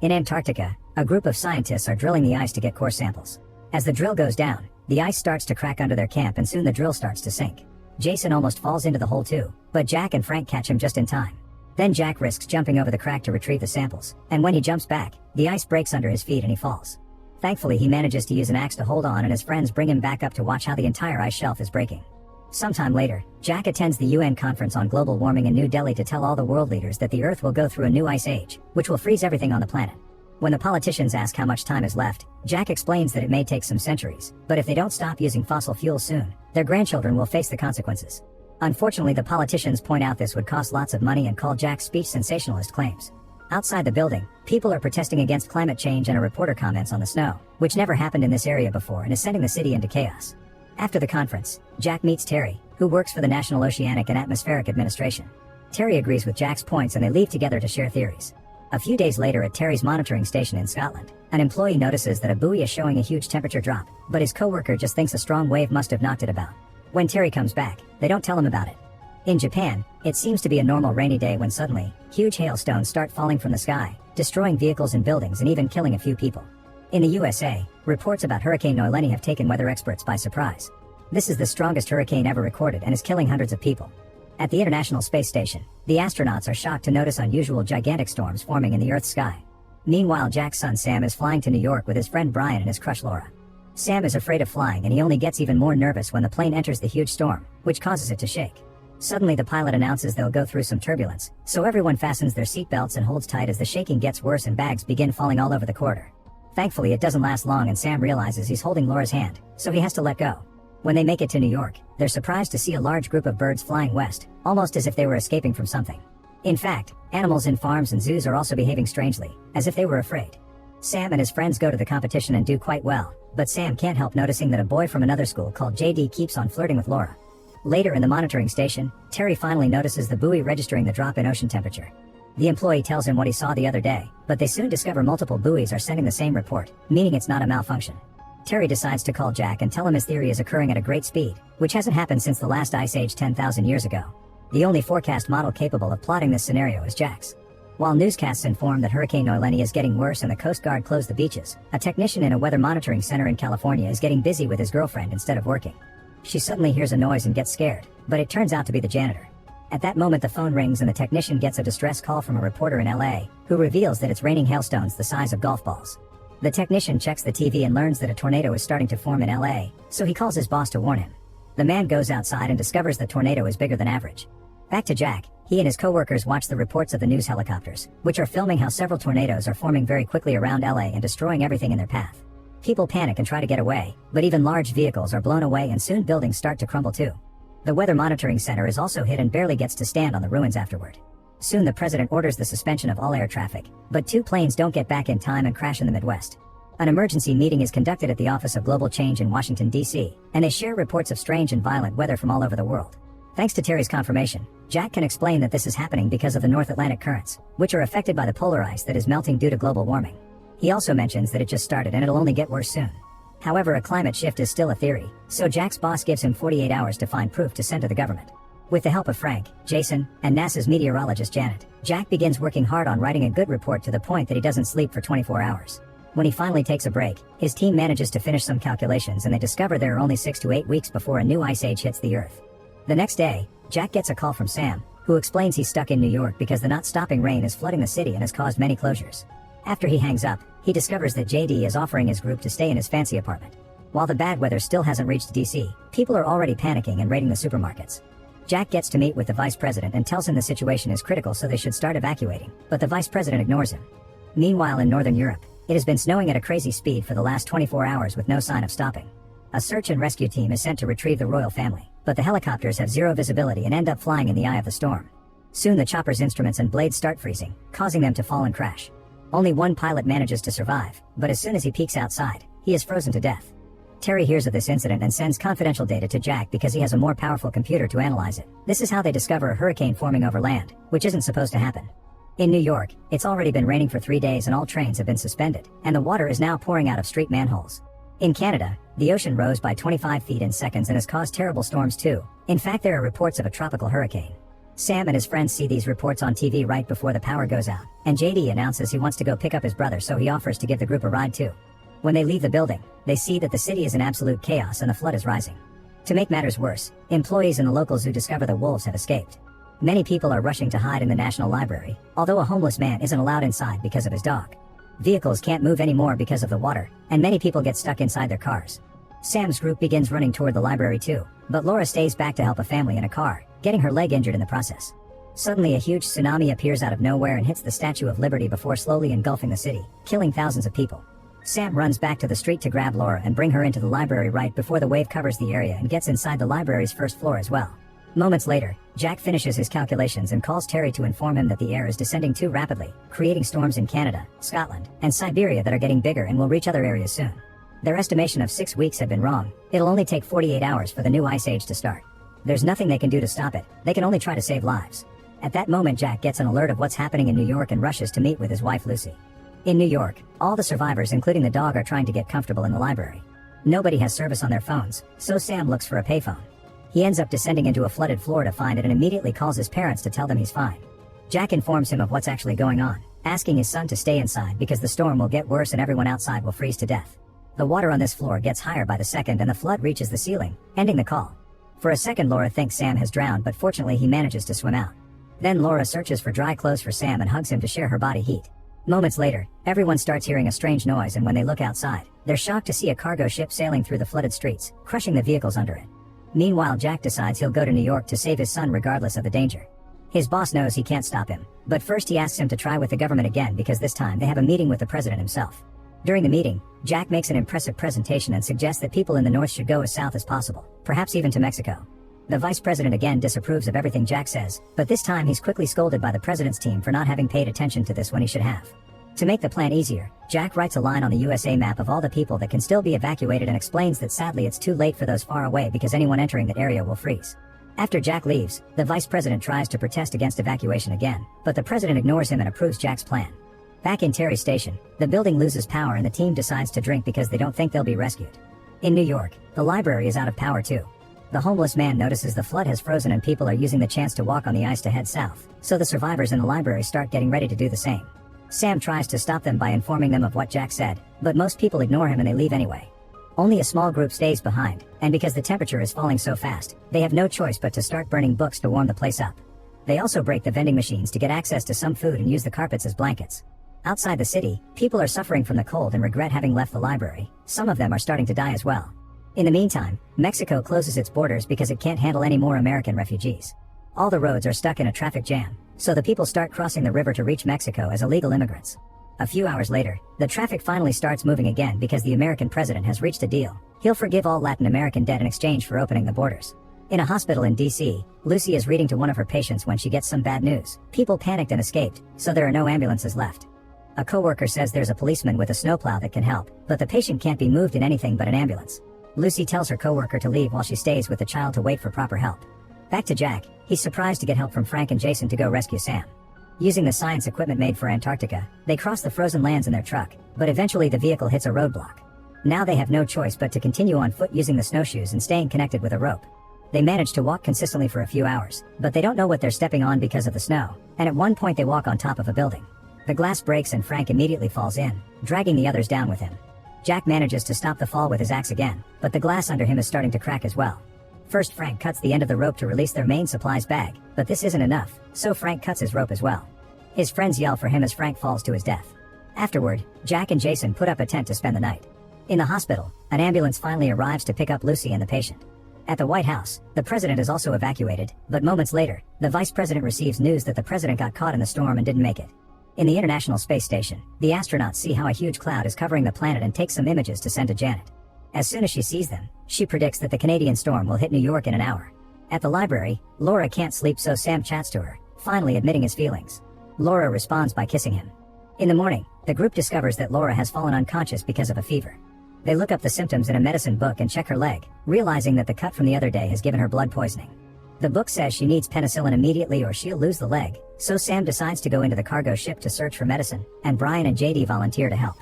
In Antarctica, a group of scientists are drilling the ice to get core samples. As the drill goes down, the ice starts to crack under their camp and soon the drill starts to sink. Jason almost falls into the hole too, but Jack and Frank catch him just in time. Then Jack risks jumping over the crack to retrieve the samples, and when he jumps back, the ice breaks under his feet and he falls. Thankfully he manages to use an axe to hold on and his friends bring him back up to watch how the entire ice shelf is breaking. Sometime later, Jack attends the UN conference on global warming in New Delhi to tell all the world leaders that the Earth will go through a new ice age, which will freeze everything on the planet. When the politicians ask how much time is left, Jack explains that it may take some centuries, but if they don't stop using fossil fuels soon, their grandchildren will face the consequences. Unfortunately, the politicians point out this would cost lots of money and call Jack's speech sensationalist claims. Outside the building, people are protesting against climate change and a reporter comments on the snow, which never happened in this area before and is sending the city into chaos. After the conference, Jack meets Terry, who works for the National Oceanic and Atmospheric Administration. Terry agrees with Jack's points and they leave together to share theories. A few days later at Terry's monitoring station in Scotland, an employee notices that a buoy is showing a huge temperature drop, but his coworker just thinks a strong wave must have knocked it about. When Terry comes back, they don't tell him about it. In Japan, it seems to be a normal rainy day when suddenly, huge hailstones start falling from the sky, destroying vehicles and buildings and even killing a few people. In the USA, reports about Hurricane Noelani have taken weather experts by surprise. This is the strongest hurricane ever recorded and is killing hundreds of people. At the International Space Station, the astronauts are shocked to notice unusual gigantic storms forming in the Earth's sky. Meanwhile, Jack's son Sam is flying to New York with his friend Brian and his crush Laura. Sam is afraid of flying and he only gets even more nervous when the plane enters the huge storm, which causes it to shake. Suddenly the pilot announces they'll go through some turbulence, so everyone fastens their seatbelts and holds tight as the shaking gets worse and bags begin falling all over the corridor. Thankfully it doesn't last long and Sam realizes he's holding Laura's hand, so he has to let go. When they make it to New York, they're surprised to see a large group of birds flying west, almost as if they were escaping from something. In fact, animals in farms and zoos are also behaving strangely, as if they were afraid. Sam and his friends go to the competition and do quite well, but Sam can't help noticing that a boy from another school called JD keeps on flirting with Laura. Later in the monitoring station, Terry finally notices the buoy registering the drop in ocean temperature. The employee tells him what he saw the other day, but they soon discover multiple buoys are sending the same report, meaning it's not a malfunction. Terry decides to call Jack and tell him his theory is occurring at a great speed, which hasn't happened since the last ice age 10,000 years ago. The only forecast model capable of plotting this scenario is Jack's. While newscasts inform that Hurricane Noelani is getting worse and the Coast Guard closed the beaches, a technician in a weather monitoring center in California is getting busy with his girlfriend instead of working. She suddenly hears a noise and gets scared, but it turns out to be the janitor. At that moment the phone rings and the technician gets a distress call from a reporter in LA, who reveals that it's raining hailstones the size of golf balls. The technician checks the TV and learns that a tornado is starting to form in LA, so he calls his boss to warn him. The man goes outside and discovers the tornado is bigger than average. Back to Jack, he and his co-workers watch the reports of the news helicopters, which are filming how several tornadoes are forming very quickly around LA and destroying everything in their path. People panic and try to get away, but even large vehicles are blown away and soon buildings start to crumble too. The weather monitoring center is also hit and barely gets to stand on the ruins afterward. Soon the president orders the suspension of all air traffic, but 2 planes don't get back in time and crash in the Midwest. An emergency meeting is conducted at the Office of Global Change in Washington, D.C., and they share reports of strange and violent weather from all over the world. Thanks to Terry's confirmation, Jack can explain that this is happening because of the North Atlantic currents, which are affected by the polar ice that is melting due to global warming. He also mentions that it just started and it'll only get worse soon. However, a climate shift is still a theory, so Jack's boss gives him 48 hours to find proof to send to the government. With the help of Frank, Jason, and NASA's meteorologist Janet, Jack begins working hard on writing a good report to the point that he doesn't sleep for 24 hours. When he finally takes a break, his team manages to finish some calculations and they discover there are only 6 to 8 weeks before a new ice age hits the Earth. The next day, Jack gets a call from Sam, who explains he's stuck in New York because the not-stopping rain is flooding the city and has caused many closures. After he hangs up, he discovers that JD is offering his group to stay in his fancy apartment. While the bad weather still hasn't reached DC, people are already panicking and raiding the supermarkets. Jack gets to meet with the vice president and tells him the situation is critical so they should start evacuating, but the vice president ignores him. Meanwhile in Northern Europe, it has been snowing at a crazy speed for the last 24 hours with no sign of stopping. A search and rescue team is sent to retrieve the royal family, but the helicopters have zero visibility and end up flying in the eye of the storm. Soon the chopper's instruments and blades start freezing, causing them to fall and crash. Only one pilot manages to survive, but as soon as he peeks outside, he is frozen to death. Terry hears of this incident and sends confidential data to Jack because he has a more powerful computer to analyze it. This is how they discover a hurricane forming over land, which isn't supposed to happen. In New York, it's already been raining for 3 days and all trains have been suspended, and the water is now pouring out of street manholes. In Canada, the ocean rose by 25 feet in seconds and has caused terrible storms too. In fact, there are reports of a tropical hurricane. Sam and his friends see these reports on TV right before the power goes out, and JD announces he wants to go pick up his brother, so he offers to give the group a ride too. When they leave the building, they see that the city is in absolute chaos and the flood is rising. To make matters worse, employees and the locals who discover the wolves have escaped. Many people are rushing to hide in the National Library, although a homeless man isn't allowed inside because of his dog. Vehicles can't move anymore because of the water, and many people get stuck inside their cars. Sam's group begins running toward the library too, but Laura stays back to help a family in a car, getting her leg injured in the process. Suddenly a huge tsunami appears out of nowhere and hits the Statue of Liberty before slowly engulfing the city, killing thousands of people. Sam runs back to the street to grab Laura and bring her into the library right before the wave covers the area and gets inside the library's first floor as well. Moments later, Jack finishes his calculations and calls Terry to inform him that the air is descending too rapidly, creating storms in Canada, Scotland, and Siberia that are getting bigger and will reach other areas soon. Their estimation of 6 weeks had been wrong. It'll only take 48 hours for the new ice age to start. There's nothing they can do to stop it. They can only try to save lives. At that moment, Jack gets an alert of what's happening in New York and rushes to meet with his wife Lucy. In New York, all the survivors, including the dog, are trying to get comfortable in the library. Nobody has service on their phones, so Sam looks for a payphone. He ends up descending into a flooded floor to find it and immediately calls his parents to tell them he's fine. Jack informs him of what's actually going on, asking his son to stay inside because the storm will get worse and everyone outside will freeze to death. The water on this floor gets higher by the second and the flood reaches the ceiling, ending the call. For a second, Laura thinks Sam has drowned, but fortunately he manages to swim out. Then Laura searches for dry clothes for Sam and hugs him to share her body heat. Moments later, everyone starts hearing a strange noise, and when they look outside, they're shocked to see a cargo ship sailing through the flooded streets, crushing the vehicles under it. Meanwhile, Jack decides he'll go to New York to save his son regardless of the danger. His boss knows he can't stop him, but first he asks him to try with the government again because this time they have a meeting with the president himself. During the meeting, Jack makes an impressive presentation and suggests that people in the north should go as south as possible, perhaps even to Mexico. The vice president again disapproves of everything Jack says, but this time he's quickly scolded by the president's team for not having paid attention to this when he should have. To make the plan easier, Jack writes a line on the USA map of all the people that can still be evacuated and explains that sadly it's too late for those far away because anyone entering that area will freeze. After Jack leaves, the vice president tries to protest against evacuation again, but the president ignores him and approves Jack's plan. Back in Terry's station, the building loses power and the team decides to drink because they don't think they'll be rescued. In New York, the library is out of power too. The homeless man notices the flood has frozen and people are using the chance to walk on the ice to head south, so the survivors in the library start getting ready to do the same. Sam tries to stop them by informing them of what Jack said, but most people ignore him and they leave anyway. Only a small group stays behind, and because the temperature is falling so fast, they have no choice but to start burning books to warm the place up. They also break the vending machines to get access to some food and use the carpets as blankets. Outside the city, people are suffering from the cold and regret having left the library. Some of them are starting to die as well. In the meantime, Mexico closes its borders because it can't handle any more American refugees. All the roads are stuck in a traffic jam, so the people start crossing the river to reach Mexico as illegal immigrants. A few hours later, the traffic finally starts moving again because the American president has reached a deal. He'll forgive all Latin American debt in exchange for opening the borders. In a hospital in DC, Lucy is reading to one of her patients when she gets some bad news. People panicked and escaped, so there are no ambulances left. A coworker says there's a policeman with a snowplow that can help, but the patient can't be moved in anything but an ambulance. Lucy tells her coworker to leave while she stays with the child to wait for proper help. Back to Jack, he's surprised to get help from Frank and Jason to go rescue Sam. Using the science equipment made for Antarctica, they cross the frozen lands in their truck, but eventually the vehicle hits a roadblock. Now they have no choice but to continue on foot using the snowshoes and staying connected with a rope. They manage to walk consistently for a few hours, but they don't know what they're stepping on because of the snow, and at one point they walk on top of a building. The glass breaks and Frank immediately falls in, dragging the others down with him. Jack manages to stop the fall with his axe again, but the glass under him is starting to crack as well. First, Frank cuts the end of the rope to release their main supplies bag, but this isn't enough, so Frank cuts his rope as well. His friends yell for him as Frank falls to his death. Afterward, Jack and Jason put up a tent to spend the night. In the hospital, an ambulance finally arrives to pick up Lucy and the patient. At the White House, the president is also evacuated, but moments later, the vice president receives news that the president got caught in the storm and didn't make it. In the International Space Station, the astronauts see how a huge cloud is covering the planet and take some images to send to Janet. As soon as she sees them, she predicts that the Canadian storm will hit New York in an hour. At the library, Laura can't sleep, so Sam chats to her, finally admitting his feelings. Laura responds by kissing him. In the morning, the group discovers that Laura has fallen unconscious because of a fever. They look up the symptoms in a medicine book and check her leg, realizing that the cut from the other day has given her blood poisoning. The book says she needs penicillin immediately or she'll lose the leg, so Sam decides to go into the cargo ship to search for medicine, and Brian and JD volunteer to help.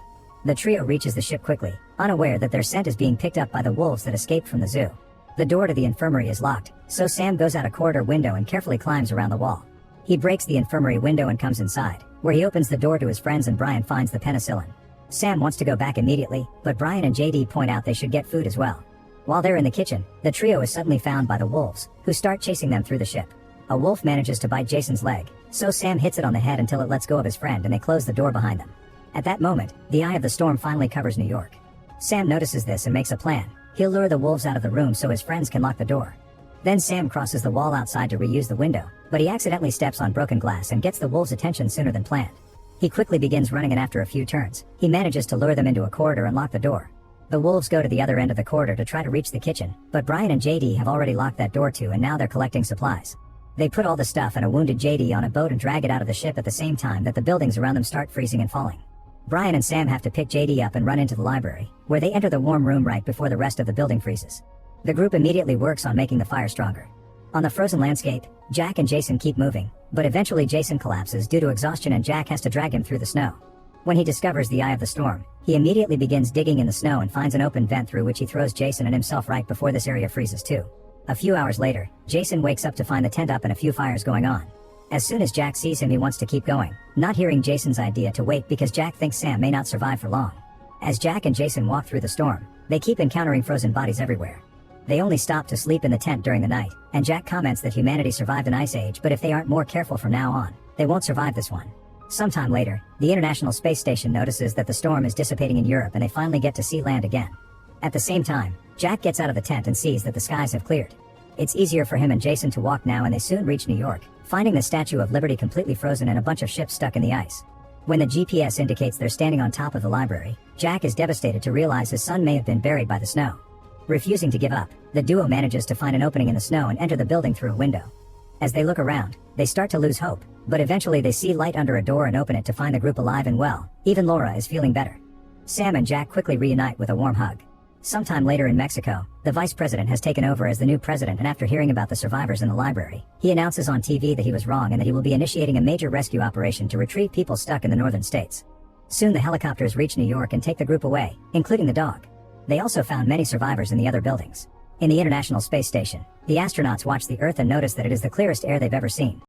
The trio reaches the ship quickly, unaware that their scent is being picked up by the wolves that escaped from the zoo. The door to the infirmary is locked, so Sam goes out a corridor window and carefully climbs around the wall. He breaks the infirmary window and comes inside, where he opens the door to his friends and Brian finds the penicillin. Sam wants to go back immediately, but Brian and JD point out they should get food as well. While they're in the kitchen, the trio is suddenly found by the wolves, who start chasing them through the ship. A wolf manages to bite Jason's leg, so Sam hits it on the head until it lets go of his friend and they close the door behind them. At that moment, the eye of the storm finally covers New York. Sam notices this and makes a plan. He'll lure the wolves out of the room so his friends can lock the door. Then Sam crosses the wall outside to reuse the window, but he accidentally steps on broken glass and gets the wolves' attention sooner than planned. He quickly begins running and after a few turns, he manages to lure them into a corridor and lock the door. The wolves go to the other end of the corridor to try to reach the kitchen, but Brian and JD have already locked that door too and now they're collecting supplies. They put all the stuff and a wounded JD on a boat and drag it out of the ship at the same time that the buildings around them start freezing and falling. Brian and Sam have to pick JD up and run into the library, where they enter the warm room right before the rest of the building freezes. The group immediately works on making the fire stronger. On the frozen landscape, Jack and Jason keep moving, but eventually Jason collapses due to exhaustion and Jack has to drag him through the snow. When he discovers the eye of the storm, he immediately begins digging in the snow and finds an open vent through which he throws Jason and himself right before this area freezes too. A few hours later, Jason wakes up to find the tent up and a few fires going on. As soon as Jack sees him, he wants to keep going, not hearing Jason's idea to wait because Jack thinks Sam may not survive for long. As Jack and Jason walk through the storm, they keep encountering frozen bodies everywhere. They only stop to sleep in the tent during the night, and Jack comments that humanity survived an ice age, but if they aren't more careful from now on, they won't survive this one. Sometime later, the International Space Station notices that the storm is dissipating in Europe and they finally get to see land again. At the same time, Jack gets out of the tent and sees that the skies have cleared. It's easier for him and Jason to walk now and they soon reach New York, finding the Statue of Liberty completely frozen and a bunch of ships stuck in the ice. When the GPS indicates they're standing on top of the library, Jack is devastated to realize his son may have been buried by the snow. Refusing to give up, the duo manages to find an opening in the snow and enter the building through a window. As they look around, they start to lose hope, but eventually they see light under a door and open it to find the group alive and well. Even Laura is feeling better. Sam and Jack quickly reunite with a warm hug. Sometime later in Mexico, the vice president has taken over as the new president, and after hearing about the survivors in the library, he announces on TV that he was wrong and that he will be initiating a major rescue operation to retrieve people stuck in the northern states. Soon the helicopters reach New York and take the group away, including the dog. They also found many survivors in the other buildings. In the International Space Station, the astronauts watch the Earth and notice that it is the clearest air they've ever seen.